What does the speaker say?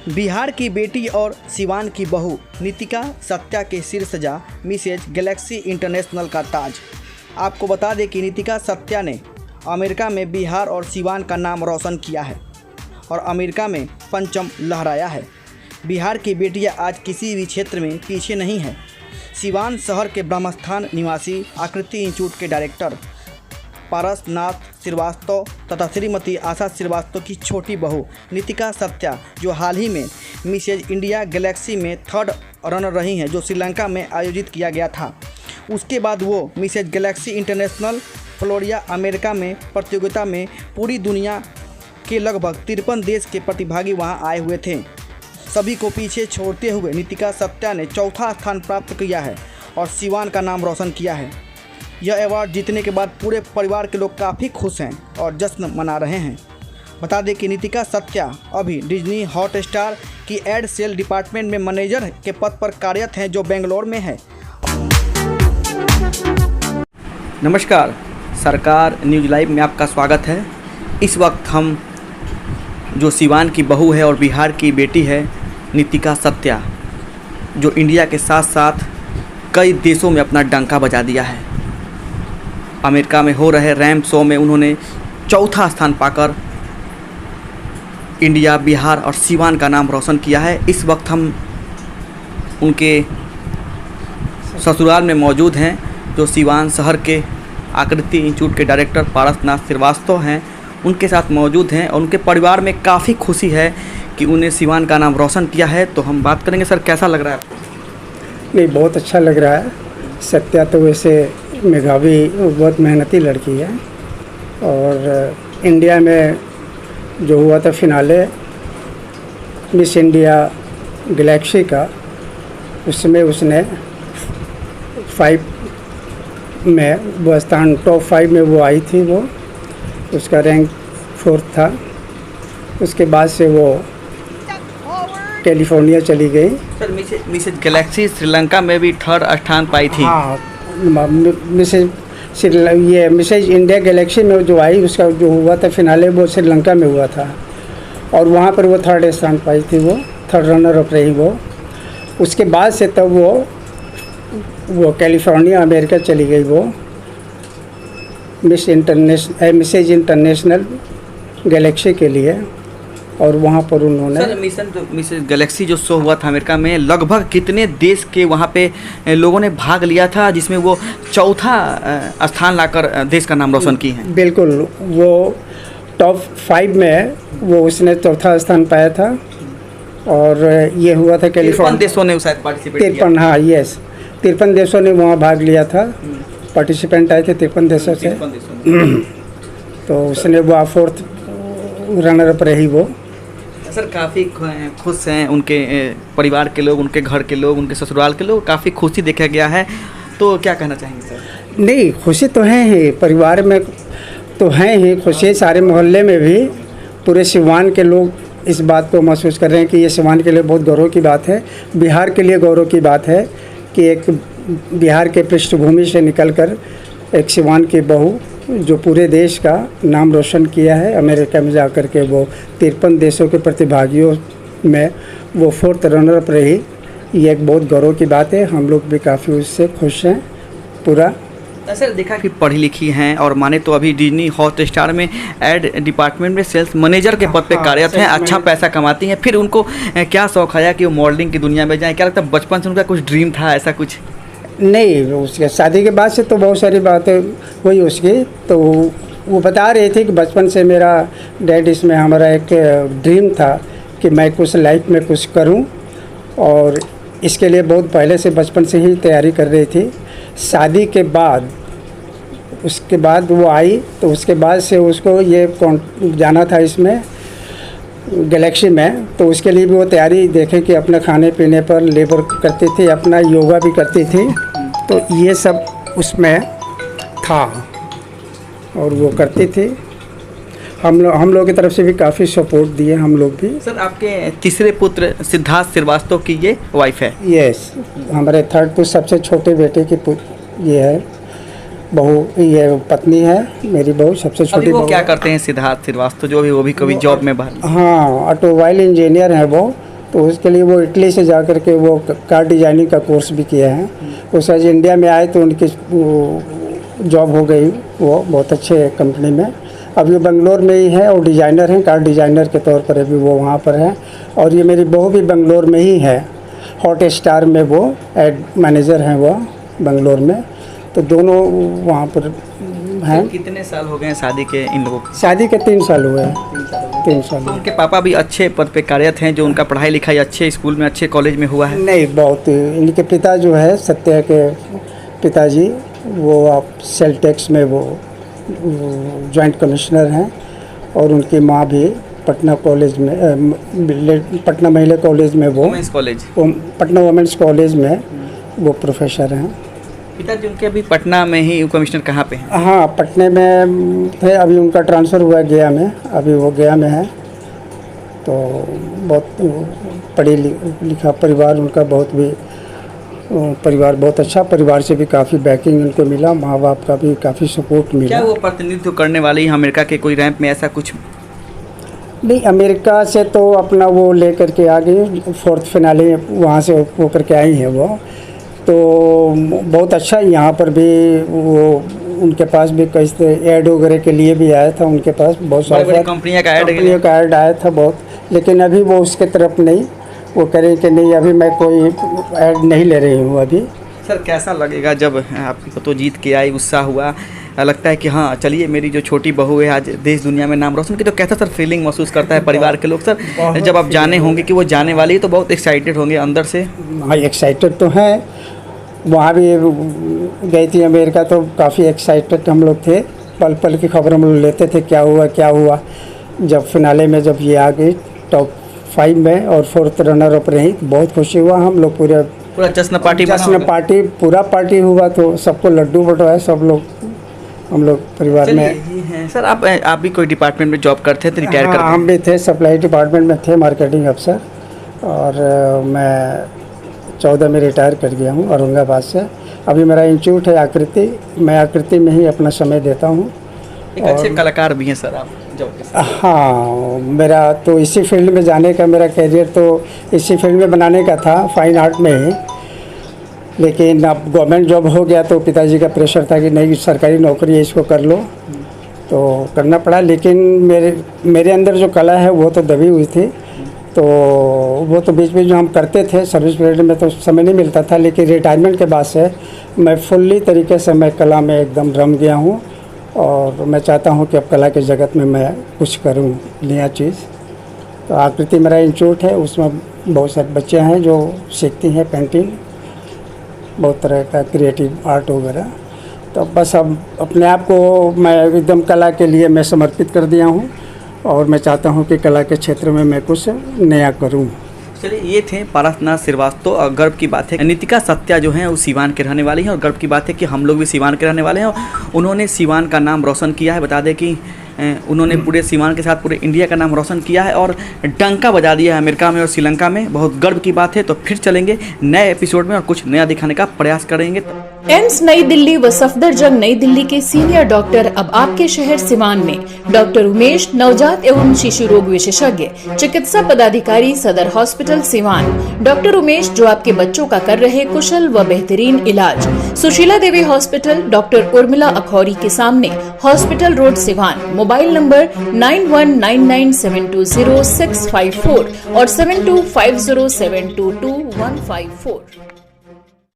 बिहार की बेटी और सिवान की बहू नितिका सत्या के सिर सजा मिसेज गैलेक्सी इंटरनेशनल का ताज। आपको बता दें कि नितिका सत्या ने अमेरिका में बिहार और सिवान का नाम रोशन किया है और अमेरिका में परचम लहराया है। बिहार की बेटियां आज किसी भी क्षेत्र में पीछे नहीं है। सिवान शहर के ब्रह्मस्थान निवासी आकृति इंस्टीट्यूट के डायरेक्टर पारसनाथ श्रीवास्तव तथा श्रीमती आशा श्रीवास्तव की छोटी बहू नितिका सत्या, जो हाल ही में मिसेज इंडिया गैलेक्सी में 3rd रनर रही हैं, जो श्रीलंका में आयोजित किया गया था। उसके बाद वो Mrs Galaxy International Florida America में प्रतियोगिता में पूरी दुनिया के लगभग 53 देश के प्रतिभागी वहां आए हुए थे। सभी को पीछे छोड़ते हुए नितिका सत्या ने 4था स्थान प्राप्त किया है और सिवान का नाम रोशन किया है। यह अवार्ड जीतने के बाद पूरे परिवार के लोग काफ़ी खुश हैं और जश्न मना रहे हैं। बता दें कि नितिका सत्या अभी डिज्नी हॉटस्टार की एड सेल डिपार्टमेंट में मैनेजर के पद पर कार्यरत हैं, जो बेंगलोर में है। नमस्कार, सरकार न्यूज़ लाइव में आपका स्वागत है। इस वक्त हम जो सिवान की बहू है और बिहार की बेटी है नितिका सत्या, जो इंडिया के साथ साथ कई देशों में अपना डंका बजा दिया है। अमेरिका में हो रहे रैम्प शो में उन्होंने 4था स्थान पाकर इंडिया, बिहार और सिवान का नाम रोशन किया है। इस वक्त हम उनके ससुराल में मौजूद हैं, जो सिवान शहर के आकृति इंस्टीट्यूट के डायरेक्टर पारसनाथ श्रीवास्तव हैं। उनके साथ मौजूद हैं और उनके परिवार में काफ़ी खुशी है कि उन्हें सिवान का नाम रोशन किया है। तो हम बात करेंगे। सर, कैसा लग रहा है आपको? नहीं, बहुत अच्छा लग रहा है। सत्या तो वैसे मेधावी, बहुत मेहनती लड़की है और इंडिया में जो हुआ था फिनाले मिस इंडिया गैलेक्सी का, उसमें उसने 5 में वो स्थान टॉप 5 में वो आई थी। वो उसका रैंक 4th था। उसके बाद से वो कैलिफोर्निया चली गई। सर, मिसेज गैलेक्सी श्रीलंका में भी 3rd स्थान पाई थी। हाँ, मिसेज इंडिया गैलेक्सी में जो आई, उसका जो हुआ था फिनाले, वो श्रीलंका में हुआ था और वहाँ पर वो 3rd स्थान पाई थी। वो 3rd रनर अप रही वो। उसके बाद से तब वो कैलिफोर्निया अमेरिका चली गई। वो मिसेज इंटरनेशनल गैलेक्सी के लिए, और वहाँ पर उन्होंने सर मिसेज गैलेक्सी जो शो हुआ था अमेरिका में, लगभग कितने देश के वहाँ पे लोगों ने भाग लिया था, जिसमें वो 4था स्थान लाकर देश का नाम रोशन की हैं? बिल्कुल, वो टॉप 5 में वो उसने 4था स्थान पाया था और ये हुआ था कैलिफोर्निया। 53 देशों ने शायद पार्टिसिपेट किया। 53, हाँ, यस, 53 देशों ने वहाँ भाग लिया था। पार्टिसिपेंट आए थे 53 देशों से। तो उसने वो 4th रनर अप रही वो। सर, काफ़ी खुश हैं उनके परिवार के लोग, उनके घर के लोग, उनके ससुराल के लोग, काफ़ी खुशी देखा गया है। तो क्या कहना चाहेंगे सर? नहीं, खुशी तो है ही, परिवार में तो हैं ही खुशी। सारे मोहल्ले में भी पूरे सिवान के लोग इस बात को महसूस कर रहे हैं कि ये सिवान के लिए बहुत गौरव की बात है। बिहार के लिए गौरव की बात है कि एक बिहार के पृष्ठभूमि से निकलकर एक सिवान की बहू, जो पूरे देश का नाम रोशन किया है, अमेरिका में जाकर के वो 53 देशों के प्रतिभागियों में वो 4th रनर अप रही। ये एक बहुत गौरव की बात है। हम लोग भी काफ़ी उससे खुश हैं पूरा। सर, देखा कि पढ़ी लिखी हैं और माने तो अभी डिज्नी हॉटस्टार में एड डिपार्टमेंट में सेल्स मैनेजर के पद पे कार्यरत हैं, अच्छा पैसा कमाती हैं। फिर उनको क्या शौक आया कि वो मॉडलिंग की दुनिया में जाएँ? क्या लगता है बचपन से उनका कुछ ड्रीम था ऐसा कुछ? नहीं, उसके शादी के बाद से तो बहुत सारी बातें हुई उसकी। तो वो बता रही थी कि बचपन से मेरा डैड, इसमें हमारा एक ड्रीम था कि मैं कुछ लाइफ में कुछ करूं और इसके लिए बहुत पहले से बचपन से ही तैयारी कर रही थी। शादी के बाद उसके बाद वो आई, तो उसके बाद से उसको ये जाना था इसमें गैलेक्सी में। तो उसके लिए भी वो तैयारी देखे कि अपने खाने पीने पर लेबर करती थी, अपना योगा भी करती थी। तो ये सब उसमें था और वो करती थी। हम लोग की तरफ से भी काफ़ी सपोर्ट दिए हम लोग भी। सर, आपके तीसरे पुत्र सिद्धार्थ श्रीवास्तव की ये वाइफ है? यस, हमारे 3rd पुत्र, सबसे छोटे बेटे की ये है बहू, ये पत्नी है मेरी बहू, सबसे छोटी बहू। वो क्या करते हैं सिद्धार्थ श्रीवास्तव, जो भी वो भी कभी जॉब में बाहर? हाँ, ऑटोमोबाइल इंजीनियर हैं वो तो उसके लिए वो इटली से जा कर के वो कार डिजाइनिंग का कोर्स भी किया है। उस आज इंडिया में आए तो उनकी जॉब हो गई वो बहुत अच्छे कंपनी में। अब ये बेंगलोर में ही है और डिज़ाइनर हैं, कार डिज़ाइनर के तौर पर अभी वो वहाँ पर है। और ये मेरी बहू भी बेंगलोर में ही है, हॉट स्टार में वो एड मैनेजर हैं वो बेंगलोर में। तो दोनों वहाँ पर हैं। कितने साल हो गए हैं शादी के इन लोगों को? शादी के 3 साल हुए हैं। 3 साल। तो उनके पापा भी अच्छे पद पे कार्यरत हैं, जो उनका पढ़ाई लिखाई अच्छे स्कूल में अच्छे कॉलेज में हुआ है? नहीं, बहुत। इनके पिता जो है सत्या के पिताजी, वो आप सेल टैक्स में वो जॉइंट कमिश्नर हैं। और उनकी माँ भी पटना कॉलेज में पटना महिला कॉलेज में वो पटना वुमेंस कॉलेज में वो प्रोफेसर हैं। पिताजी उनके अभी पटना में ही कमिश्नर कहाँ पे हैं? हाँ, पटने में थे, अभी उनका ट्रांसफ़र हुआ है गया में, अभी वो गया में है। तो बहुत पढ़ी लिखा परिवार उनका, बहुत भी परिवार बहुत अच्छा, परिवार से भी काफ़ी बैकिंग उनको मिला, माँ बाप का भी काफ़ी सपोर्ट मिला। क्या वो प्रतिनिधित्व करने वाली अमेरिका के कोई रैंप में ऐसा कुछ? नहीं, अमेरिका से तो अपना वो लेकर के आ गई, 4th फिनाले वहाँ से होकर के आई हैं वो। तो बहुत अच्छा, यहाँ पर भी वो उनके पास भी कई ऐड वगैरह के लिए भी आया था, उनके पास बहुत सारी कंपनियों का ऐड आया था बहुत। लेकिन अभी वो उसके तरफ नहीं, वो करें कि नहीं अभी मैं कोई ऐड नहीं ले रही हूँ अभी। सर कैसा लगेगा जब आपकी तो जीत के आई, उत्साह हुआ, लगता है कि हाँ चलिए मेरी जो छोटी बहू है आज देश दुनिया में नाम रोशन की, तो कैसा सर फीलिंग महसूस करता है परिवार के लोग? सर जब आप जाने होंगे कि वो जाने वाली है तो बहुत एक्साइटेड होंगे अंदर से? हाँ, एक्साइटेड तो हैं। वहाँ भी गई थी अमेरिका तो काफ़ी एक्साइटेड हम लोग थे, पल पल की खबर हम लोग लेते थे क्या हुआ क्या हुआ। जब फिनाले में जब ये आ गई टॉप 5 में और 4th रनर अप रही, बहुत खुशी हुआ। हम लोग पूरा जश्न पार्टी पूरा पार्टी हुआ, तो सबको लड्डू बंटवाए सब लोग, हम लोग परिवार में हैं। सर आप भी कोई डिपार्टमेंट में जॉब करते हैं तो रिटायर करते हैं? हम भी थे, सप्लाई डिपार्टमेंट में थे, मार्केटिंग अफसर। और मैं 14 में रिटायर कर गया हूँ औरंगाबाद से। अभी मेरा इंस्टीट्यूट है आकृति, मैं आकृति में ही अपना समय देता हूँ। एक अच्छे कलाकार भी हैं सर आप जॉब के साथ? हाँ, मेरा तो इसी फील्ड में जाने का, मेरा करियर तो इसी फील्ड में बनाने का था, फाइन आर्ट में ही। लेकिन अब गवर्नमेंट जॉब हो गया तो पिताजी का प्रेशर था कि नहीं सरकारी नौकरी है, इसको कर लो, तो करना पड़ा। लेकिन मेरे अंदर जो कला है वो तो दबी हुई थी, तो वो तो बीच में जो हम करते थे सर्विस पीरियड में तो समय नहीं मिलता था। लेकिन रिटायरमेंट के बाद से मैं फुल्ली तरीके से मैं कला में एकदम रम गया हूँ। और मैं चाहता हूँ कि अब कला के जगत में मैं कुछ करूँ नया चीज़। तो आकृति मेरा इंस्टीट्यूट है, उसमें बहुत सारे बच्चे हैं जो सीखती हैं पेंटिंग, बहुत तरह का क्रिएटिव आर्ट वगैरह। तो बस अब अपने आप को मैं एकदम कला के लिए मैं समर्पित कर दिया हूँ और मैं चाहता हूँ कि कला के क्षेत्र में मैं कुछ नया करूँ। चलिए, ये थे पारसनाथ श्रीवास्तव। और गर्व की बात है नितिका सत्या जो हैं वो सीवान के रहने वाली हैं, और गर्व की बात है कि हम लोग भी सीवान के रहने वाले हैं। और उन्होंने सीवान का नाम रोशन किया है। बता दें कि उन्होंने पूरे सीवान के साथ पूरे इंडिया का नाम रोशन किया है और डंका बजा दिया है अमेरिका में और श्रीलंका में। बहुत गर्व की बात है। तो फिर चलेंगे नए एपिसोड में और कुछ नया दिखाने का प्रयास करेंगे। एम्स नई दिल्ली व सफदरजंग नई दिल्ली के सीनियर डॉक्टर अब आपके शहर सिवान में। डॉक्टर उमेश, नवजात एवं शिशु रोग विशेषज्ञ, चिकित्सा पदाधिकारी, सदर हॉस्पिटल सिवान। डॉक्टर उमेश जो आपके बच्चों का कर रहे कुशल व बेहतरीन इलाज। सुशीला देवी हॉस्पिटल, डॉक्टर उर्मिला अखौरी के सामने, hospital road Siwan. Mobile number 9199720654 और 7250722154।